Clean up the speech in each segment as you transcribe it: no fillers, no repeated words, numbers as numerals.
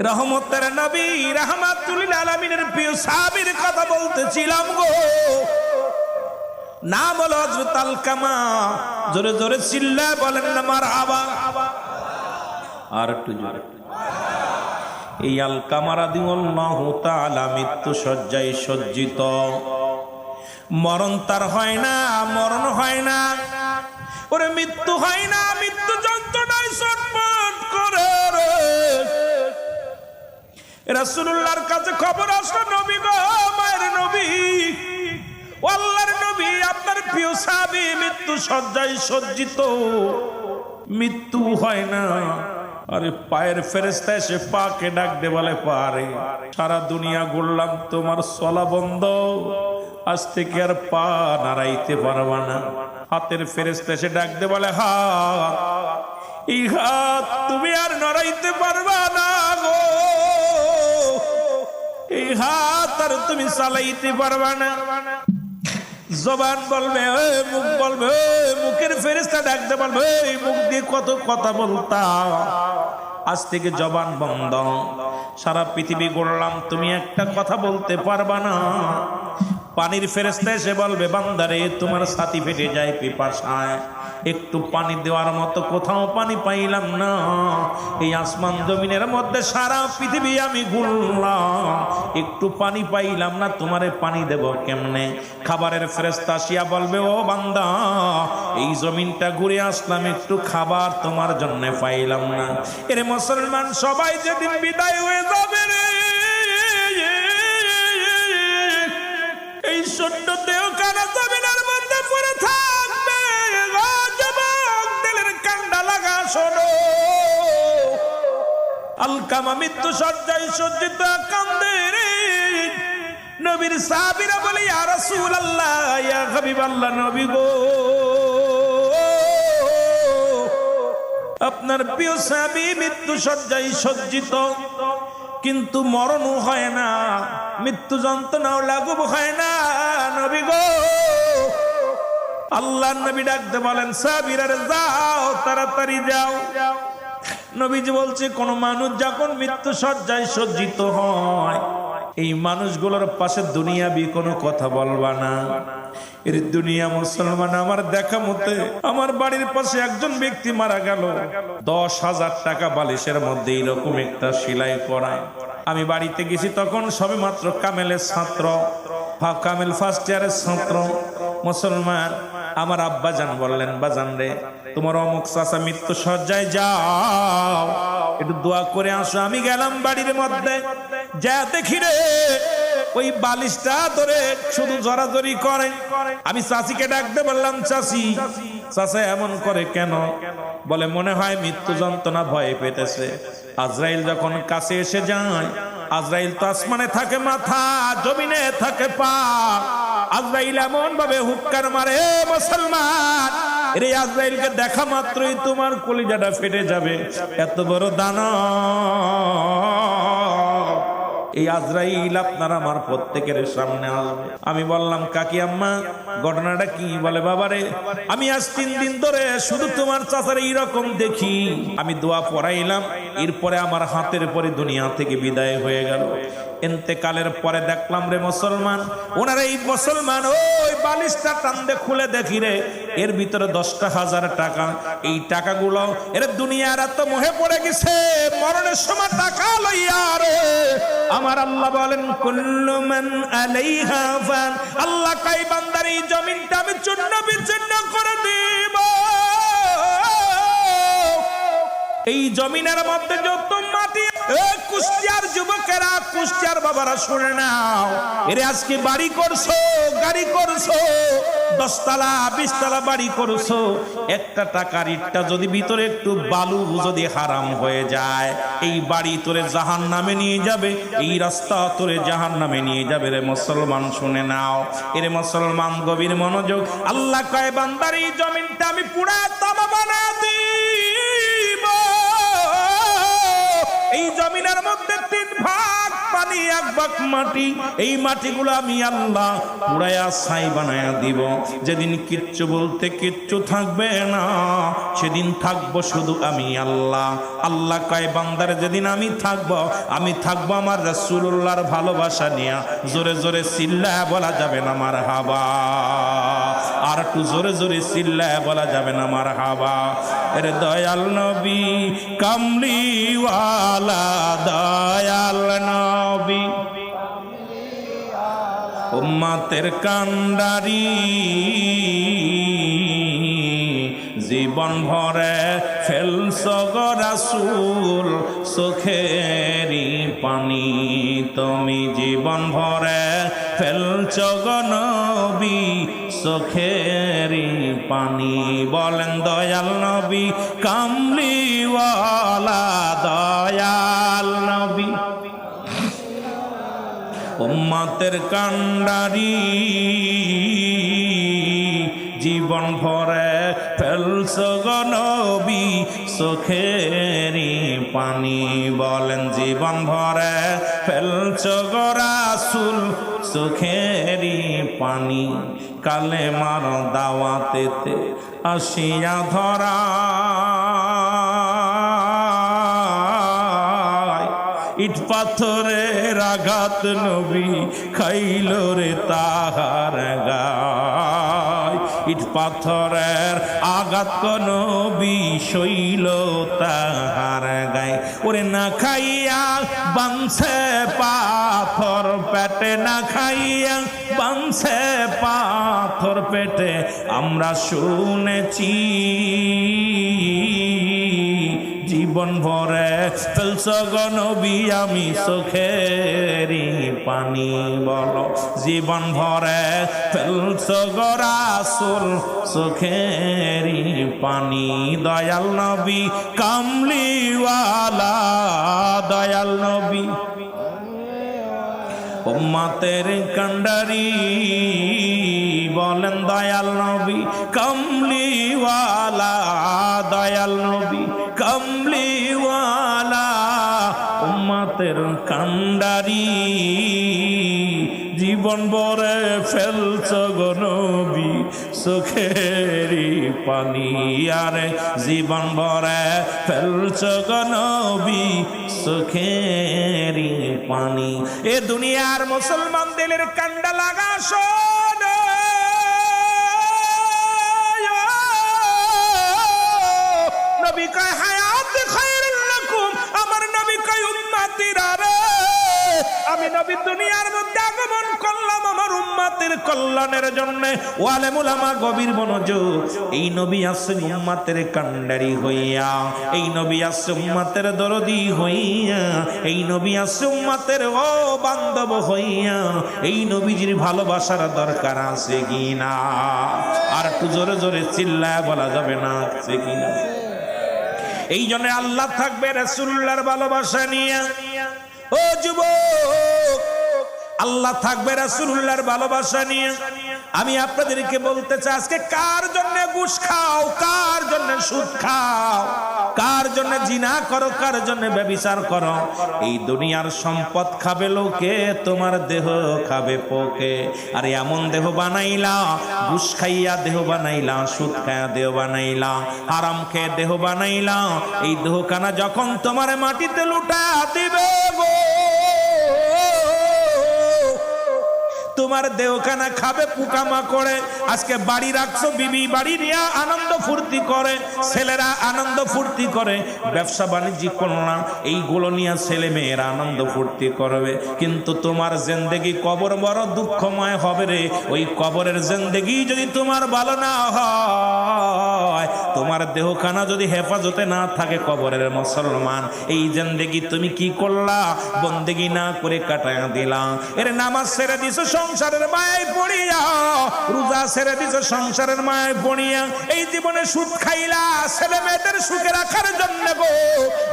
রহমতের নবী রাহমাতুল লিল আলামিনের প্রিয় সাহাবীর কথা বলতেছিলাম গো। নাম হলো হযরত আলকামা। জোরে জোরে চিল্লায় বলেন না মারহাবা। আর একটু জোরে। এই আলকামা রাদিয়াল্লাহু তাআলা মৃত্যু শয্যায় সজ্জিত। মরণ তার হয় না, মরণ হয় না, ওরে মৃত্যু হয় না, মৃত্যু যন্ত্রণায় ছটফট করে রে। রাসূলুল্লাহর কাছে খবর আসলো, নবী গো, মায়ের নবী, আল্লাহর নবী, আপনার প্রিয় সাহাবী মৃত্যু শয্যায় সজ্জিত, মৃত্যু হয় না। আরে পায়ের ফেরেশতা এসে পাকে ডাক দে, বলে পারে সারা দুনিয়া ঘুরলাম, তোমার চলা বন্ধ, আজ থেকে আর পা নাড়াইতে পারবা না। হাতের ফেরেশতা এসে ডাক দে, বলে হাত, এই হাত তুমি আর নড়াইতে পারবা না গো, এই হাত আর তুমি চালাইতে পারবা না। জবান বলবে, মুখ বলবে, মুখের ফেরেশতা ডাক দে, বলবে এই মুখ দিয়ে কত কথা বলতা, আজ থেকে জবান বন্ধ, সারা পৃথিবী ঘুরলাম, তুমি একটা কথা বলতে পারবা না। পানির ফেরেশতা এসে বলবে, বান্দারে তোমার ছাতি ফেটে যায় পিপাসায়, একটু পানি দেওয়ার মতো কোথাও পানি পাইলাম না, এই আসমান জমিনের মধ্যে সারা পৃথিবী আমি ঘুরলাম, একটু পানি পাইলাম না, তোমারে পানি দেব কেমনে? খাবারের ফেরেশতা আসিয়া বলবে, ও বান্দা, এই জমিনটা ঘুরে আসলাম, একটু খাবার তোমার জন্য পাইলাম না। এরে মুসলমান, সবাই যেদিন বিদায় হয়ে যাবে রে, এই শূন্য দেহ কানা জমিনের মধ্যে পড়ে থাকবে, দিলের কান্ডা লাগা শোনো। আলকামা মৃত্যু শয্যায় সজ্জিত কান্দে রে। নবীর সাহাবীরা বলে, ইয়া রাসূলুল্লাহ, ইয়া হাবিবাল্লাহ, নবী গো, আপনার প্রিয় সাহাবী মৃত্যু শয্যায় সজ্জিত, কিন্তু মরণও হয় না, মৃত্যু যন্ত্রণাও লাঘব হয় না, নবী গো। আল্লাহর নবী ডাকতে বলেন, সাহাবীরা যাও, তাড়াতাড়ি যাও। নবীজি বলছে, কোন মানুষ যখন মৃত্যু শয্যায় সজ্জিত হয়, এই মানুষগুলোর পাশে দুনিয়াবি কোনো কথা বলবা না। এর দুনিয়া মুসলমান, আমার দেখা মতে আমার বাড়ির পাশে একজন ব্যক্তি মারা গেল, 10,000 টাকা বালিশের মধ্যে এইরকম একটা সেলাই করা। আমি বাড়িতে গেছি, তখন সবে মাত্র কামেলের ছাত্র, কামেল ফার্স্ট ইয়ারের ছাত্র। মুসলমান, আমার আব্বা জান বললেন, বাজান রে, তোমার অমুক চাচা মৃত্যু শয্যায়, যাও একটু দোয়া করে আসো। আমি গেলাম বাড়ির মধ্যে, যা দেখি রে ওই বালিশটা ধরে শুধু জড়াজড়ি করে। আমি চাচিকে ডাকতে বললাম, চাচি, চাচা এমন করে কেন? বলে, মনে হয় মৃত্যু যন্ত্রণা ভয় পেতেছে। আজরাইল যখন কাছে এসে যায়, আজরাইল তো আসমানে থাকে মাথা, জমিনে থাকে পা। আজরাইল এমন ভাবে হুক্কার মারে, মুসলমান, এই আজরাইলকে দেখা মাত্রই তোমার কলিজাটা ফেটে যাবে, এত বড় দানব। এই আজরাইল আপনার আমার প্রত্যেকের সামনে আসবে। আমি বললাম, কাকি আম্মা, ঘটনাটা কি? বলে, বাবারে, আমি আজ 3 দিন ধরে শুধু তোমার চাচার এইরকম দেখি। আমি দোয়া পড়াইলাম, এরপরে আমার হাতের পরে দুনিয়া থেকে বিদায় হয়ে গেল। ইন্তেকালের পরে দেখলাম রে মুসলমান, ওনার এই মুসলমান ওই বালিশটা টান্দে খুলে দেখি রে, এর ভিতরে 10,000 টাকা। এই টাকাগুলো এর দুনিয়ার এত মোহে পড়ে গেছে, মরণের সময় টাকা লইয়া রে। আমার আল্লাহ বলেন, কুল্লু মান আলাইহা ফান, আল্লাহ কই বান্দার এই জমিনটা আমি চূর্ণ বিচূর্ণ করে দিব। এই জমিনের মধ্যে যত মাটি, কুষ্টিয়ার যুবকেরা, কুষ্টিয়ার বাবারা শুনে নাও, এরে আজকে বাড়ি করছো, গাড়ি করছো, 10 তলা 20 তলা বাড়ি করছো, একটা টাকার ইটটা যদি ভিতরে একটু বালু যদি হারাম হয়ে যায়, এই বাড়ি তোরে জাহান্নামে নিয়ে যাবে, এই রাস্তা তোরে জাহান্নামে নিয়ে যাবে রে মুসলমান, শুনে নাও। এরে মুসলমান, গভীর মনোযোগ। আল্লাহ কয়, বান্দার এই জমিনটা আমি পুরা তামা বানা দিব। এই জমিনের মধ্যে 3 ভাগ পানি এক ভাগ মাটি, এই মাটিগুলো আমি আল্লাহ পুরায়া ছাই বানায়া দিব। যেদিন কিচ্ছু বলতে কিচ্ছু থাকবে না, সেদিন থাকবো শুধু আমি আল্লাহ। আল্লাহ কয় বান্দার যেদিন আমি থাকবো আমার রাসূলুল্লাহর ভালোবাসা নিয়া। জোরে জোরে চিল্লায়া বলা যাবে না মারহাবা, আর একটু জোরে জোরে চিল্লায়া বলা যাবে না মারহাবা। এর দয়াল নবী কামলিওয়ালা, দয়াল নবী উম্মতের কান্ডারি, জীবন ভরে ফেলছ গো রাসূল চোখেরই পানি। তুমি জীবন ভরে ফেলছ গো নবী চোখেরই পানি। বলেন দয়াল নবী কামলিওয়ালা, দয়াল নবী উম্মতের কান্ডারি, জীবন ভরে ফেলছ গো নবী চোখেরই পানি। বলেন জীবন ভরে ফেলছ গো রাসূল চোখেরই পানি। কালেমার দাওয়াতেতে আসিয়া ধরা, ইট পাথরের আঘাত নবী খাইল রে তাহার গায়। ইট পাথরের আঘাত নবী শৈল তাহার গায়। ওরে না খাইয়া বাঁধছে পাথর পেটে, না খাইয়া বাঁধছে পাথর পেটে, আমরা শুনেছি। জীবন ভরে ফেলছ গো নবী আমি চোখেরই পানি। বলো জীবন ভরে ফেলছ গো রাসূল চোখেরই পানি। দয়াল নবী কামলিওয়ালা, দয়াল নবী উম্মতের কান্ডারি। বলেন দয়াল নবী কামলিওয়ালা, দয়াল নবী কামলিওয়ালা উম্মতের কান্ডারি। জীবন ভরে ফেলছ গো নবী চোখেরই পানি। আরে জীবন ভরে ফেলছ গো নবী চোখেরই পানি। এ দুনিয়ার মুসলমান দিলের কান্ডা লাগা শোন, নবী কয় হায়াত খায়রুল লাকুম। আমার নবী কয় উম্মতিরা রে, আমি নবী দুনিয়ার মধ্যে আগমন করলাম আমার উম্মতের কল্যাণের জন্য। ওয়ালেম উলামা গভীর মনোযোগ। এই নবী আসছে উম্মতের কান্ডারি হইয়া, এই নবী আসছে উম্মতের দরদি হইয়া, এই নবী আসছে উম্মতের ও বান্ধব হইয়া। এই নবীজির ভালোবাসার দরকার আছে কিনা? আর একটু জোরে জোরে চিল্লায় বলা যাবে না আছে কিনা? এই জন্য আল্লাহ থাকবে রাসূলুল্লাহর ভালোবাসা নিয়ে। ও যুবক, আল্লাহ থাকবে রাসূলুল্লাহর ভালোবাসা নিয়ে। আমি আপনাদেরকে বলতে চাই, আজকে কার জন্য ঘুষ খাও, কার জন্য সুদ খাও, কার জন্য জিনা করো, কার জন্য ব্যভিচার করো? এই দুনিয়ার সম্পদ খাবে লোকে, তোমার দেহ খাবে পোকে। আর এমন দেহ বানাইলা, ঘুষ খাইয়া দেহ বানাইলা, সুদ খাইয়া দেহ বানাইলা, হারাম খেয়ে দেহ বানাইলা। এই দেহখানা যখন তোমার মাটিতে লুটা দিবে গো, তোমার দেহখানা খাবে পোকামাকড়ে। আজকে বাড়ি রাখছো, বিবি বাড়ি নিয়ে আনন্দ ফুর্তি করে, ছেলেরা আনন্দ ফুর্তি করে, ব্যবসা বাণিজ্য করলাম, এইগুলো নিয়ে ছেলে মেয়েরা আনন্দ ফুর্তি করবে। কিন্তু তোমার জিন্দেগি কবর বড় দুঃখময় হবে রে। ওই কবরের জিন্দেগি যদি তোমার ভালো না হয়, তোমার দেহখানা যদি হেফাজতে না থাকে কবরের মুসলমান, এই জিন্দেগি তুমি কি করলা? বন্দেগি না করে কাটায়া দিলা। এর নামাজ ছেড়ে দিছো, সংসার সংসারের মায়ায় পড়িয়া, রোজা ছেড়ে দিছো সংসারের মায়ায় পড়িয়া, এই জীবনে সুদ খাইলা ছেলে মেয়েদের সুখে রাখার জন্য গো,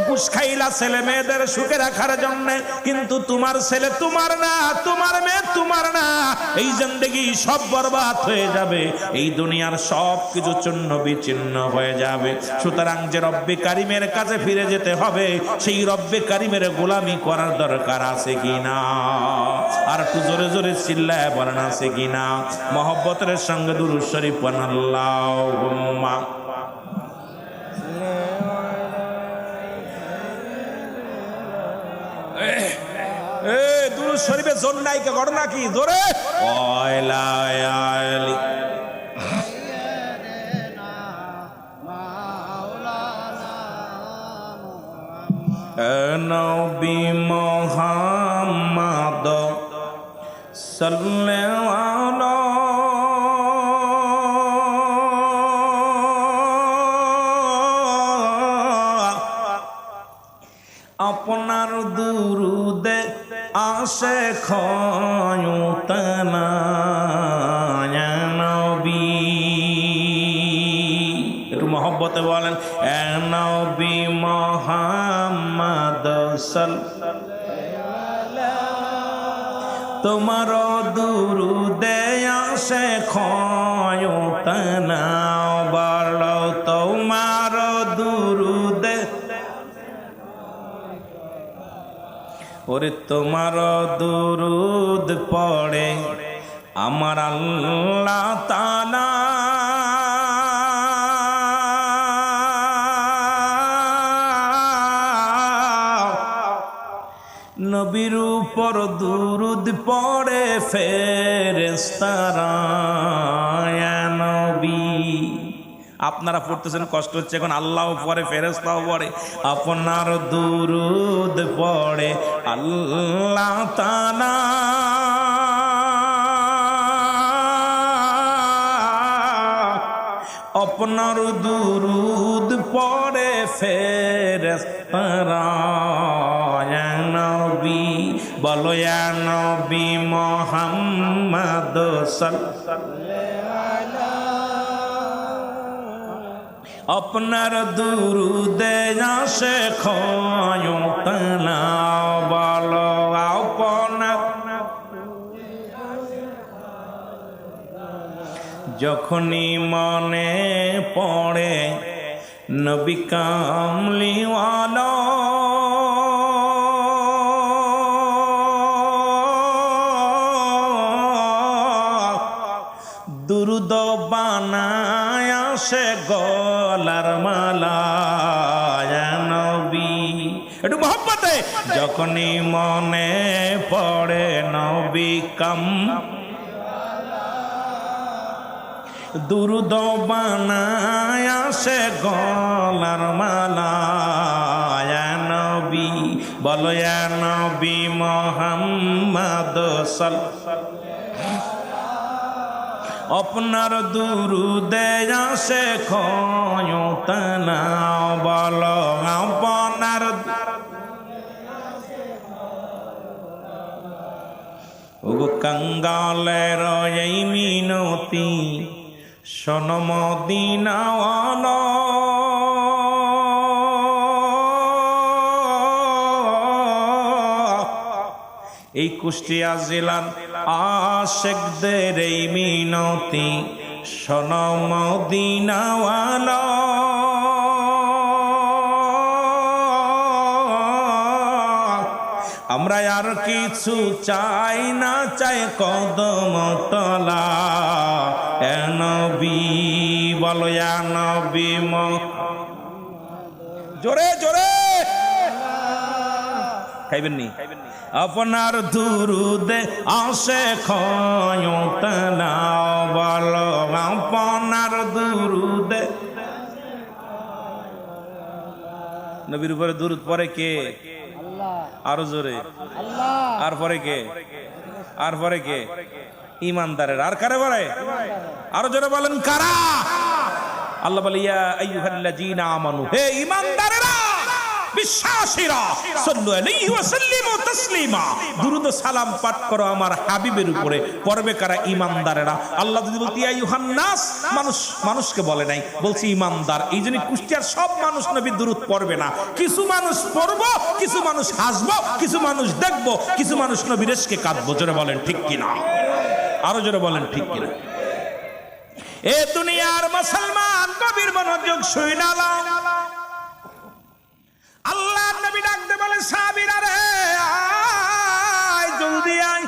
ঘুষ খাইলা ছেলে মেয়েদের সুখে রাখার জন্য, কিন্তু তোমার ছেলে তোমার না, তোমার মেয়ে তোমার না, এই জিন্দেগি সব বরবাদ হয়ে যাবে, এই দুনিয়ার সব কিছু চূর্ণ বিচ্ছিন্ন হয়ে যাবে। সুতরাং যে রব্বে কারিমের কাছে ফিরে যেতে হবে, সেই রব্বে কারিমের গোলামি করার দরকার আছে কিনা? আর একটু জোরে জোরে চিল্লায় বলেন আছে কিনা? মহব্বতের সঙ্গে দুরূদ শরীফ পড়েন আল্লাহুম্মা। দুরূদ শরীফের জোর নাই কে? ঘটনা কি? জোরে নবী মুহাম্মদ সাল্লাল্লাহু আপনার দুরুদে আসে খয়ুতনা ইয়া নবী। একটু মহব্বতে বলেন এ নবী মুহাম্মদ সাল্লাল্লাহু, তোমার দুরুদে আসে খয়ুতনা, বলো তোমার দুরুদে, ওরে তোমার দুরুদ পড়ে আমার আল্লাহ তাআলা, নবীর উপর দুরুদ পড়ে ফেরেশতারা ইয়া নবী। আপনারা পড়তেছেন কষ্ট হচ্ছে, এখন আল্লাহ পড়ে ফেরেশতাও পড়ে, আপনার দুরুদ পড়ে আল্লাহ তাআলা, আপনার দুরুদ পড়ে ফেরেশতারা ইয়া নবী, বলো ইয়া নবী মুহাম্মদ সাল্লাল্লাহু, আপনার দুরুদে আসে খয়ুতনা, বলো আপনার, যখনই মনে পড়ে নবী কামলিওয়ালা, দুরুদ বানায় আসে গলার মালা ইয়া নবী। একটু মহব্বতে, যখনই মনে পড়ে নবী দুরুদ বানায় আসে গলার মালা ইয়া নবী, বলো ইয়া নবী মুহাম্মদ সাল্লাল্লাহু, আপনার দুরুদে আসে খয়ুতনা, বলো আপনার, ওগো কাঙ্গালের এই মিনতি শোনো মদিনাওয়ালা, এই কুষ্টিয়া জেলার আশিকদের এই মিনতি শোনো মদিনাওয়ালা, আমরা আর কিছু চাই না, চাই কদম তলা এ নবী, বলো ইয়া নবী জোরে জোরে খাইবেন নি, আপনার দুরুদে আসে খয়ুতনা, বলো আপনার দুরুদে, নবীর উপরে দুরুদ পড়ে কে? আরো জোরে, আর পরে কে? আর পরে কে? ইমানদারের। আর কারে বলে? আরো জোরে বলেন কারা? আল্লাহ বলে ইয়া আইয়ুহাল্লাযীনা আমানু, হে ইমানদারেরা, বিশ্বাসীরা সাল্লু আলাইহি ওয়া সাল্লিমু তাসলিমা দুরূদ সালাম পাঠ করো আমার হাবিবের উপরে। পড়বে কারা? ঈমানদারেরা। আল্লাহ যদি বলতি ইয়া আইয়ুহান নাস, মানুষকে বলে নাই, বলছি ঈমানদার। এইজন্য কুষ্টিয়ার সব মানুষ নবী দুরূদ পড়বে না। কিছু মানুষ পড়বো, কিছু মানুষ হাসবো, কিছু মানুষ দেখবো, কিছু মানুষ নবীর ইশকে কাঁদবো। জোরে বলেন ঠিক কিনা? আরো জোরে বলেন ঠিক কিনা? এ দুনিয়ার মুসলমান কবির মনোযোগ শুইনা লাও। আল্লাহ নবী ডাকতে বলে সাহাবীরা রে আয়, জলদি আয়।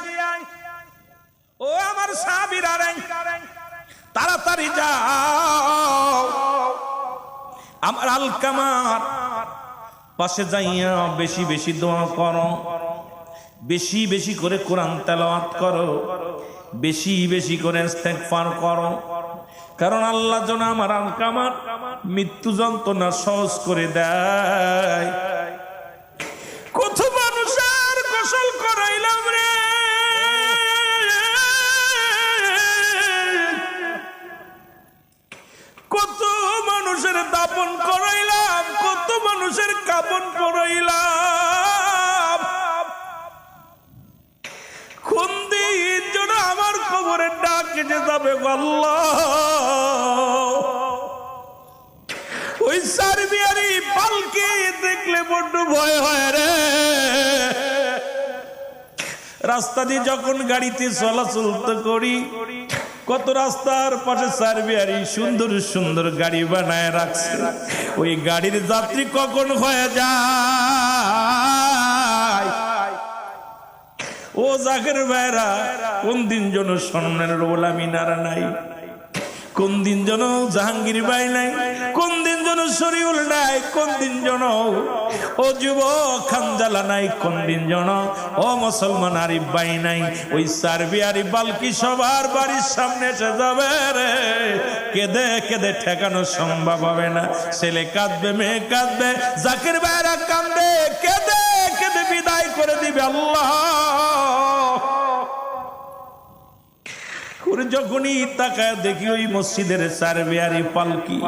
ও আমার সাহাবীরা রে তাড়াতাড়ি যাও। আমার আলকামার পাশে যাইয়া বেশি বেশি দোয়া করো, বেশি বেশি করে কোরআন তেলাওয়াত করো, বেশি বেশি করে ইস্তেগফার করো। কারণ আল্লাহ যেন আমার আলকামার মৃত্যু যন্ত্রণা সহজ করে দেয়। কত মানুষের গোসল করাইলাম রে, কত মানুষের দাপন করাইলাম, কত মানুষের কাপন করাইলাম। কোন দিন যেন আমার কবরের ডাক কেটে যাবে আল্লাহ। ওই সার্বিয়ারি পালকি দেখলে বড্ড ভয় হয় রে। রাস্তা দিয়ে যখন গাড়িতে চলাচল করি, কত রাস্তার পাশে সার্বিয়ারি সুন্দর সুন্দর গাড়ি বানায় রাখছে। ওই গাড়ির যাত্রী কখন হয়ে যায়। ও জাকের ভাইরা, কোন দিন যেন স্বর্ণের রোলা মিনার নাই, কোন দিন যেন জাহাঙ্গীর ভাই নাই, কোন দিন যেন শরীউল নাই, কোন দিন যেন ও যুবক খানজালা নাই, কোন দিন যেন ও মুসলমান আরিফ ভাই নাই। ওই সার্বিয়ারি বালকি সবার বাড়ির সামনে এসে যাবে রে। কেঁদে কেঁদে ঠেকানো সম্ভব হবে না। ছেলে কাঁদবে, মেয়ে কাঁদবে, জাকির ভাইরা কাঁদবে, কেঁদে কেঁদে বিদায় করে দিবে আল্লাহ। যখনই তাকায় দেখি ওই মসজিদের সার্বিয়ারি পালকি।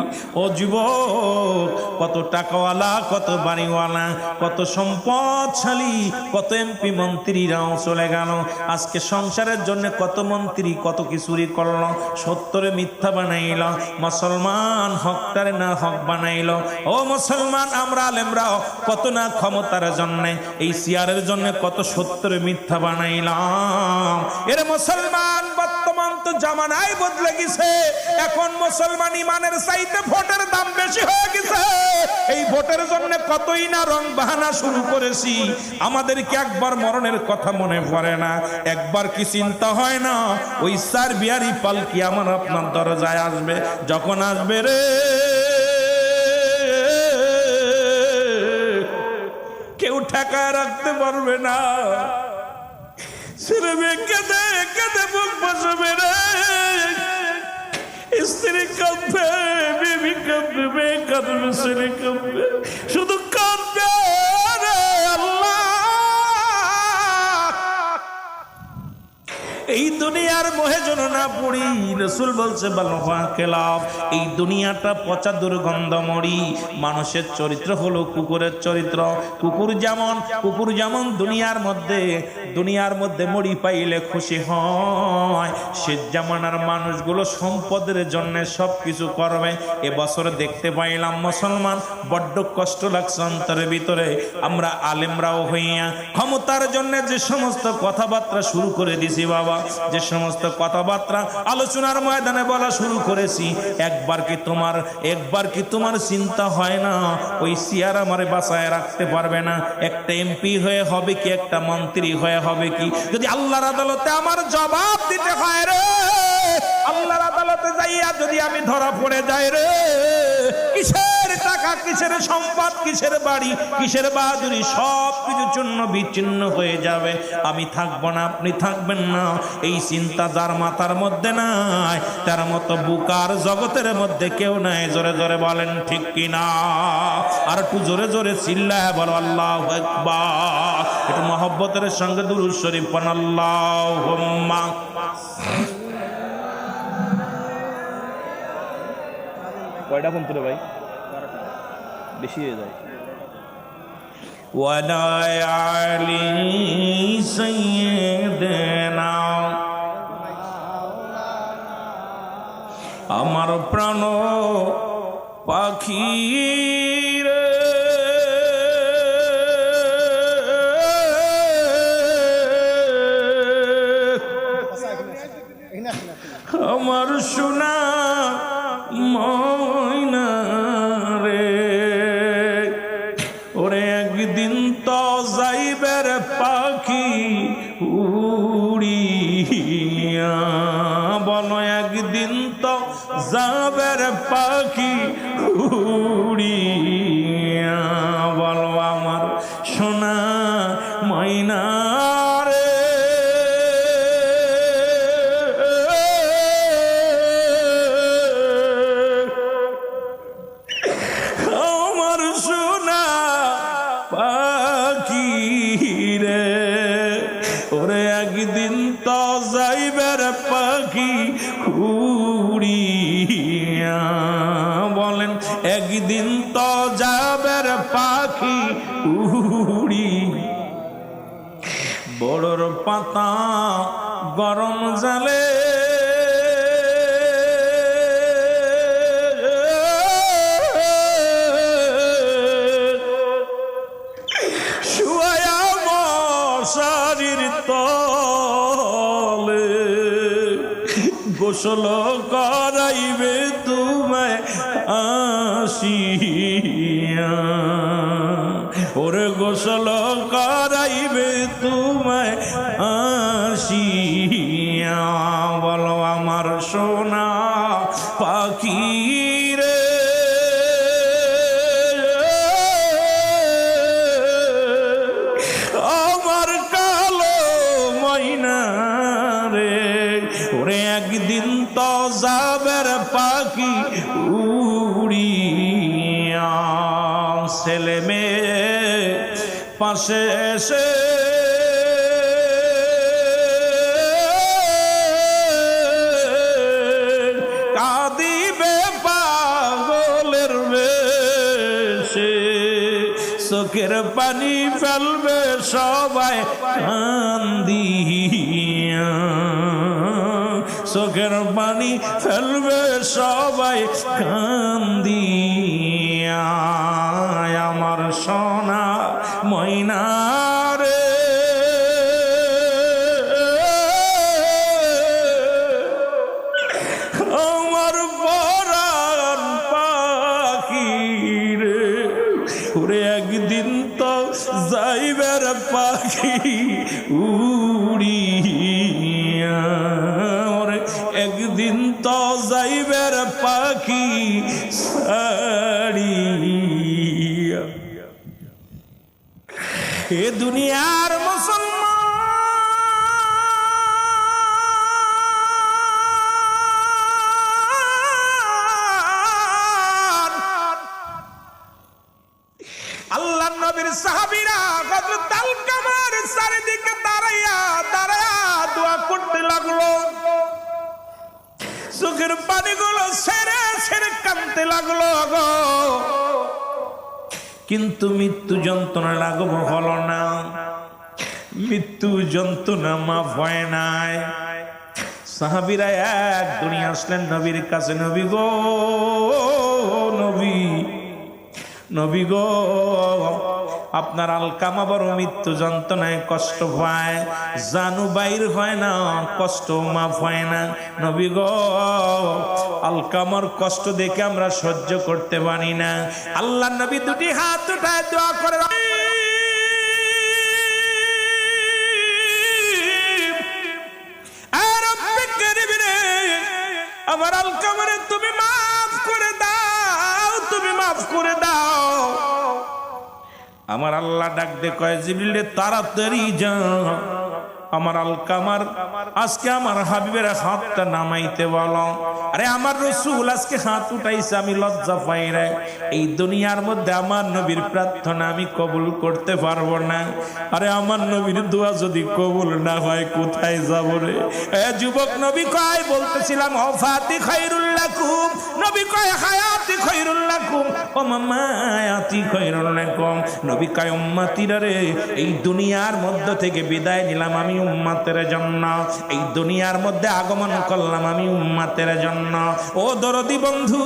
ও যুবক, কত টাকাওয়ালা, কত বাড়িওয়ালা, কত সম্পদশালী, কত এমপি মন্ত্রীরাও চলে গেল। আজকে সংসারের জন্য কত মন্ত্রী কত কিছুরই করল, সত্যরে মিথ্যা বানাইল, মুসলমান হকটারে না হক বানাইল। ও মুসলমান, আমরা আলেমরাও কত না ক্ষমতার জন্য, এই চেয়ারের জন্য কত সত্যরে মিথ্যা বানাইলাম। এর মুসলমান বর্তমান তো জামানায় বদলে গেছে। এখন মুসলমান ইমানের চাইতে ভোটের দাম বেশি হয়ে গেছে। এই ভোটের জন্য কতই না রং বাহানা শুরু করেছি। আমাদেরকে একবার মরণের কথা মনে পড়ে না, একবার কি চিন্তা হয় না ওই সার্বিয়ারি পালকি আমার আপনার দরজায় আসবে। যখন আসবে রে, কেউ ঠেকায় রাখতে পারবে না। ছেলে মেয়ে কেঁদে কেঁদে বুক বসবে রে। স্ত্রী কাঁদবে, বিবি কাঁদবে, মেয়ে কাঁদবে, ছেলে কাঁদবে, শুধু কাঁদবে রে আল্লাহ। এই দুনিয়ার মোহে যেন না পড়ি। রাসূল বলছে এই দুনিয়াটা পচা দুর্গন্ধময়ী। মানুষের চরিত্র হলো কুকুরের চরিত্র। কুকুর যেমন দুনিয়ার মধ্যে মরি পাইলে খুশি হয়, সে জামানার মানুষগুলো সম্পদের জন্য সবকিছু করবে। এবছর দেখতে পাইলাম মুসলমান বড্ড কষ্ট লাগছে অন্তরের ভিতরে। আমরা আলেমরাও হইয়া ক্ষমতার জন্য যে সমস্ত কথাবার্তা শুরু করে দিছি বাবা, যে সমস্ত কথাবার্তা আলোচনার ময়দানে বলা শুরু করেছি, একবার কি তোমার চিন্তা হয় না ওই চেয়ার আমারে বাঁচায় রাখতে পারবে না? একটা এমপি হয়ে হবে কি, একটা মন্ত্রী হয়ে হবে কি, যদি আল্লাহর আদালতে আমার জবাব দিতে হয় রে, আল্লাহর আদালতে যাইয়া যদি আমি ধরা পড়ে যাই রে, কিসের টাকা, কিসের সম্পদ, কিসের বাড়ি, কিসের বাহাদুরি, সব কিছু চূর্ণ বিচ্ছিন্ন হয়ে যাবে। আমি থাকবো না, আপনি থাকবেন না। এই চিন্তা যার মাথার মধ্যে নাই, তার মতো বুকার জগতের মধ্যে কেউ নাই। জোরে জোরে বলেন ঠিক কিনা? আর একটু জোরে জোরে চিল্লায় বলো আল্লাহু আকবার। একটু মহব্বতের সঙ্গে দুরূদ শরীফ পড়ুন। আল্লাহুম্মা কয়টা ফোন তুলে ভাই? বেশি হয়ে যায়। وعلى آل سيدنا আমার প্রাণ পাখি রে আমার সোনা ময়না রে ওরে একদিন তো যাইবের পাখি উড়িয়া বলো একদিন তো যাবের পাখি উড়িয়া বলো আমার সোনা ময়না রে আমার সোনা পাখি রে ওরে একদিন তো যাইবের পাখি উড়িয়া বলেন একদিন তো যাবের পাখি উড়ি বড়র পাতা গরম জালে শুয়ায়া মশারির তলে গোসল করাইবে তোমায় আসিয়া ওরে গোসল করাইবে তোমায় আসিয়া বলো আমার সোনা পাখি রে আমার কালো ময়না রে ওরে একদিন তো যাবের পাখি উড়িয়া ছেলে মেয়ে পাশে এসে কাঁদিবে পাগলের বেশে চোখের পানি ফেলবে সবাই কান্দিয়া চোখের পানি ফেলবে সবাই কান্দিয়া আমার সোনা ময়না রে আমার পরাণ পাখি রে ওরে একদিন তো যাইবের পাখি উড়িয়া ওরে একদিন তো যাইবের পাখি ছাড়িয়া এ দুনিয়ার মুসলমান আল্লাহ নবীর সাহাবীরা হযরত আলকামার চারিদিকে দাঁড়াইয়া দাঁড়াইয়া দোয়া করতে লাগলো চোখের পানিগুলো ছেড়ে ছেড়ে কাঁদতে লাগলো গো কিন্তু মৃত্যু যন্ত্রণা লাঘব হলো না মৃত্যু যন্ত্রণা মাফ হয় নাই সাহাবীরা এক দুনিয়া আসলেন নবীর কাছে নবী গো নবী নবী গো আপনার আলকামা বড় মৃত্যু যন্ত্রণায় কষ্ট পায় জানু বাইর হয় না কষ্ট মাফ হয় না নবী গো আলকামার কষ্ট দেখে আমরা সহ্য করতে পারি না আল্লাহ নবী দুটি হাত উঠায় দোয়া করে আমার আলকামারে তুমি মাফ করে দাও তুমি মাফ করে দাও আমার আল্লাহ ডাক দে কয় জিবরিল তাড়াতাড়ি যাও আমার আলকামার আজকে আমার হাবিবের হাতটা নামাইতে বলো। আরে আমার রাসূল আজকে হাত উঠাইছে, আমি লজ্জা পাই রে। এই দুনিয়ার মধ্যে আমার নবীর প্রার্থনা আমি কবুল করতে পারবো না। আরে আমার নবীর দোয়া যদি কবুল না হয় কোথায় যাব রে? যুবক নবী কয়, বলতেছিলাম ওয়াফাতি খায়রুল লাকুম, নবী কয় হায়াতি খায়রুল লাকুম ওয়া মামায়াতি খায়রুল লাকুম। নবী কয় উম্মতিরা রে, এই দুনিয়ার মধ্য থেকে বিদায় নিলাম আমি উম্মতের জন্য, এই দুনিয়ার মধ্যে আগমন করলাম আমি উম্মতের জন্য। ও দরদি বন্ধু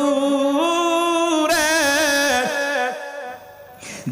রে,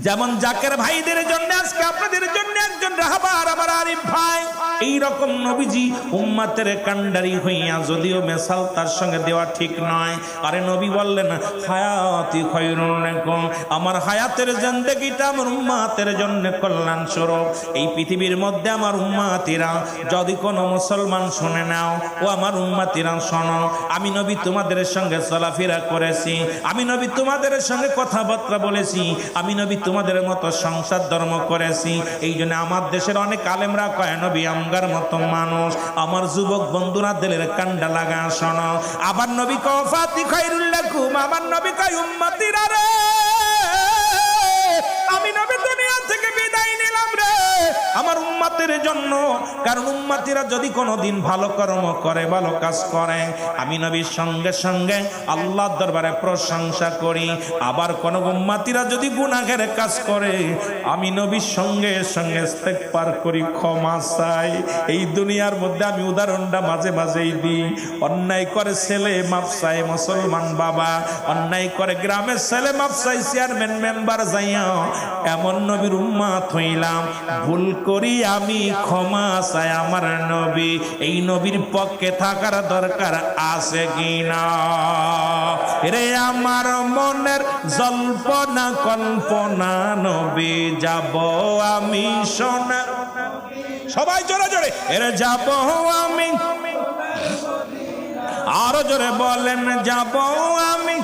যেমন জাকের ভাইদের জন্য আজকে আপনাদের জন্য একজন রাহবার আমার আরিফ ভাই, এই রকম নবীজি উম্মতের কান্ডারি হইয়া, যদিও মেসাল তার সঙ্গে দেওয়া ঠিক নয়। আরে নবী বললেন হায়াতি খায়রুল লাকুম, আমার হায়াতের জিন্দেগিটা আমার উম্মতের জন্য কল্যাণ স্বরূপ। এই পৃথিবীর মধ্যে আমার উম্মতিরা যদি কোনো মুসলমান শুনে নাও, ও আমার উম্মতিরা শোনো, আমি নবী তোমাদের সঙ্গে চলাফেরা করেছি, আমি নবী তোমাদের সঙ্গে কথাবার্তা বলেছি, আমি নবী তোমাদের মতো সংসার ধর্ম করেছি। এই জন্য আমার দেশের অনেক আলেমরা কয় নবী আমগার মতো মানুষ। আমার যুবক বন্ধুরা দিলের কান্ডা লাগা শোনো, আবার নবী কয় ওয়াফাতি খায়রুল লাকুম, আমার নবী কয় উম্মতিরা রে, আমি নবী দুনিয়া থেকে বিদায় নিলাম রে আমার উম্মতের জন্য। কারণ উম্মতিরা যদি কোনোদিন ভালো কর্ম করে, ভালো কাজ করে, আমি নবীর সঙ্গে সঙ্গে আল্লাহর দরবারে প্রশংসা করি। আবার কোন উম্মতিরা যদি গুনাহের কাজ করে, আমি নবীর সঙ্গে সঙ্গে ইস্তেগফার করি, ক্ষমা চাই। এই দুনিয়ার মধ্যে আমি উদাহরণটা মাঝে মাঝেই দিই। অন্যায় করে ছেলে মাপ চাই মুসলমান বাবা, অন্যায় করে গ্রামের ছেলে মাপ চাই চেয়ারম্যান মেম্বার যাইয়া, এমন নবীর উম্মত হইলাম। ভুল করি আমি ক্ষমা চাই আমার নবী, এই নবীর পক্ষে থাকার দরকার আছে কিনা রে? আমার মনের জল্পনা কল্পনা নবী যাব আমি সোনা, সবাই জোরে জোরে এর যাব আমি, আরো জোরে বলেন যাব আমি।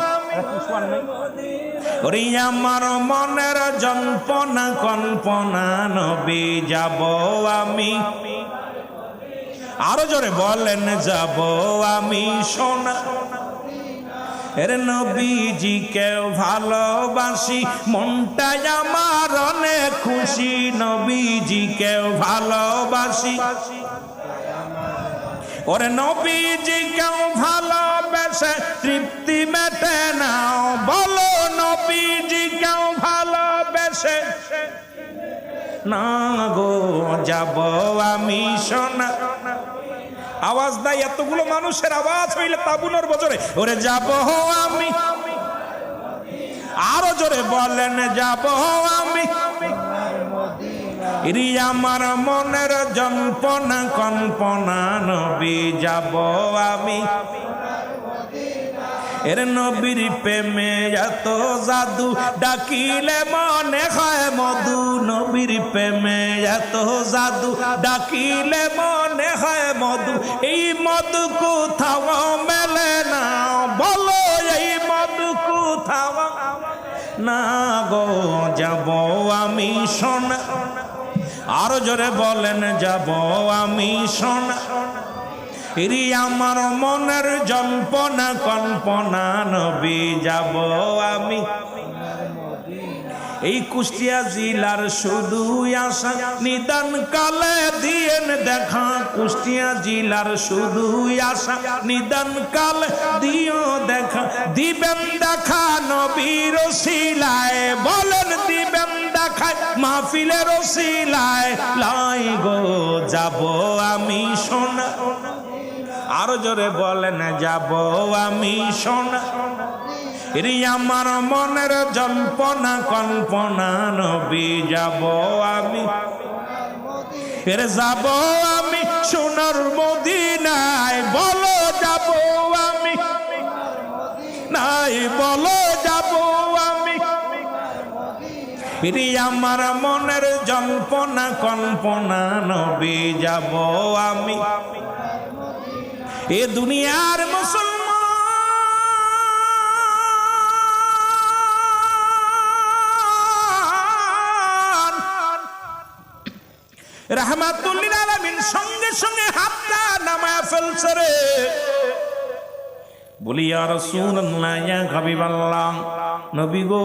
ওরে আমার মনের জল্পনা কল্পনা নবী যাব আমি, আরো জোরে বলেন যাব আমি সোনা। এর নবীজিকে ভালোবাসি, মনটাই আমার অনেক খুশি, নবীজিকে ভালোবাসি। ওরে নবীজিকে ভালোবেসে তৃপ্তি মেটে না, বলো নবীজিকে ভালোবেসে না গো যাব আমি সোনা। আওয়াজ নাই, এতগুলো মানুষের আওয়াজ হইলে তাবুনোর বজরে ওরে যাব আমি, আরো জোরে বলেন যাব আমি। আমার মনের জল্পনা কল্পনা নবী যাব আমি, এর নবীর প্রেমে এত জাদু ডাকিলে মনে হয় মধু, নবীর প্রেমে এত জাদু ডাকিলে মনে হয় মধু, এই মধু কোথাও মেলে না, বলো এই মধু কোথাও না গো যাব আমি সোনা। আরো জোরে বলেন যাব আমি সোনা। আমার মনের জল্পনা কল্পনা নবী যাব আমি। এই কুষ্টিয়া জেলার শুধু আশা নিদান কালে দিয়েন দেখা, কুষ্টিয়া জেলার শুধু আশা নিদান কালে দিও দেখা, দিবেন দেখা নবীর ওসিলায়, বলেন দিবেন দেখা মাহফিলের ওসিলায়, লাই গো যাব আমি সোনা। আরো জোরে বলেন যাব আমি সোনা। আমার মনের জল্পনা কল্পনা নবী যাব আমি, এর যাব আমি সোনার মদিনায়, বলো যাব আমি নাই, বলো যাব আমি। আমার মনের জল্পনা কল্পনা নবী যাব আমি। এ দুনিয়ার মুসলমান রাহমাতুল লিল আলামিন সঙ্গে সঙ্গে হাতটা নামায়া ফেলছে রে। বলি ইয়া রাসূলুল্লাহ, ইয়া হাবিবাল্লাহ, নবী গো,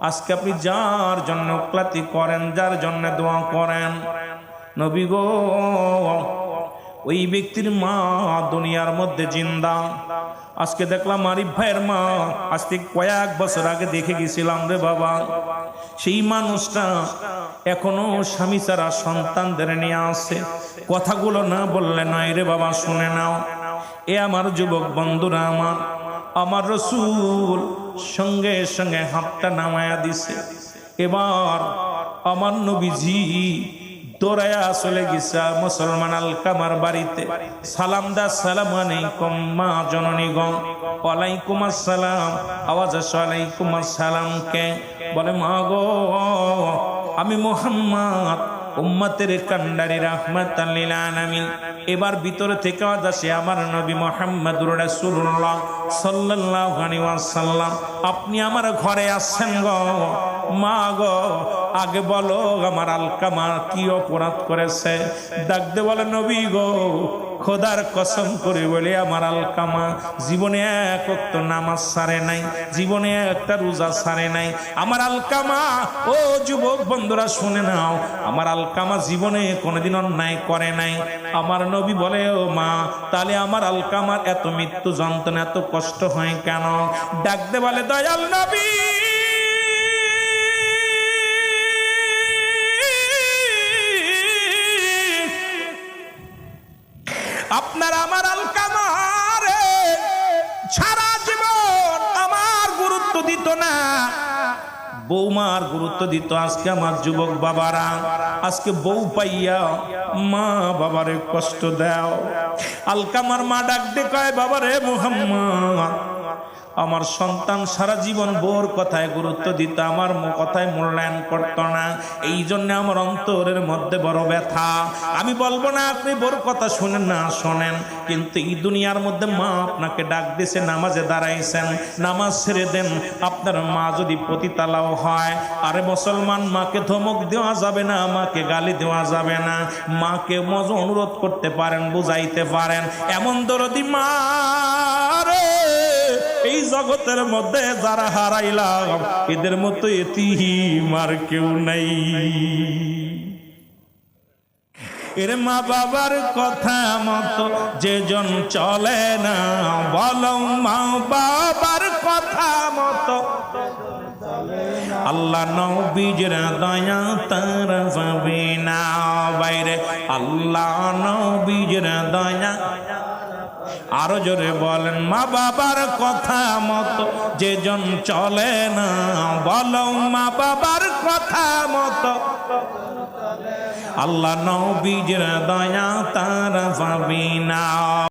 আজকে আপনি যার জন্য ক্লাতি করেন, যার জন্য দোয়া করেন, নবী গো, ওই ব্যক্তির মা দুনিয়ার মধ্যে জিন্দা। আজকে দেখলাম আরিফ ভাইয়ের মা, আজকে কয়েক বছর আগে দেখে গেছিলাম রে বাবা, সেই মানুষটা এখনো স্বামী ছাড়া সন্তানদের নিয়ে আসে। কথাগুলো না বললে নয় রে বাবা, শুনে নাও। এ আমার যুবক বন্ধুরা, আমার রাসূল সঙ্গে সঙ্গে হাতটা নামায়া দিছে। এবার আমার নবীজি দৌড়ায়া চলে গেছে মুসলমান আলকামার বাড়িতে। সালাম দা, সালাম আলাইকুম মা জননী গো। ওয়ালাইকুম আসসালাম। আওয়াজ আসে ওয়ালাইকুম আসসালাম। কে? বলে মা গো, আমি মুহাম্মদ, উম্মতের কান্ডারি, রাহমাতাল লিল আলামিন। এবার ভিতরে থেকে আওয়াজ আসে আমার নবী মুহাম্মদুর রাসূলুল্লাহ সাল্লাল্লাহু আলাইহি ওয়াসাল্লাম, আপনি আমার ঘরে আসছেন গো। মা গো, আগে বলো আমার আলকামা কি অপরাধ করেছে? ডাকতে বলে নবী গো, খোদার কসম করে বলে আমার আলকামা জীবনে এক ওয়াক্ত নামাজ ছাড়ে নাই, জীবনে একটা রোজা ছাড়ে নাই। আমার আলকামা, ও যুবক বন্ধুরা শুনে নাও, আমার আলকামা জীবনে কোনোদিন অন্যায় করে নাই। আমার নবী বলে ও মা, তাহলে আমার আলকামার এত মৃত্যু যন্ত্রণা, এত কষ্ট হয় কেন? ডাকতে বলে দয়াল নবী, আপনার আমার আলকামারে সারা জীবন আমার গুরুত্ব দিত না, বৌমার গুরুত্ব দিত। আজকে আমার যুবক বাবারা, আজকে বউ পাইয়া মা বাবারে কষ্ট দাও। আলকামার মা ডাক দে কয়, বাবারে মুহাম্মদ, আমার সন্তান সারা জীবন বউর কথায় গুরুত্ব দিত, আমার কথায় মূল্যায়ন করতো না। এই জন্য আমার অন্তরের মধ্যে বড় ব্যথা। আমি বলবো না আপনি বউর কথা শুনেন না, শোনেন, কিন্তু এই দুনিয়ার মধ্যে মা আপনাকে ডাক দিয়েছে, নামাজে দাঁড়াইছেন, নামাজ ছেড়ে দেন। আপনার মা যদি পতিতালাও হয়, আরে মুসলমান, মাকে ধমক দেওয়া যাবে না, মাকে গালি দেওয়া যাবে না, মাকে মজ অনুরোধ করতে পারেন, বুঝাইতে পারেন। এমন দরদি মা রে, এই জগতের মধ্যে যারা হারাইলাম, এদের মতো এতিম আর কেউ নাই। এর মা বাবার কথা মতো যেজন চলে না, বলো মা বাবার কথা মতো আল্লাহ নবীর দয়া তার পাবে না। বাইরে আল্লাহ নবীর দয়া, আরো জোরে বলেন, মা বাবার কথা মতো যেজন চলে না, বলো মা বাবার কথা মতো আল্লাহ নবীর দয়া তার পাবে না।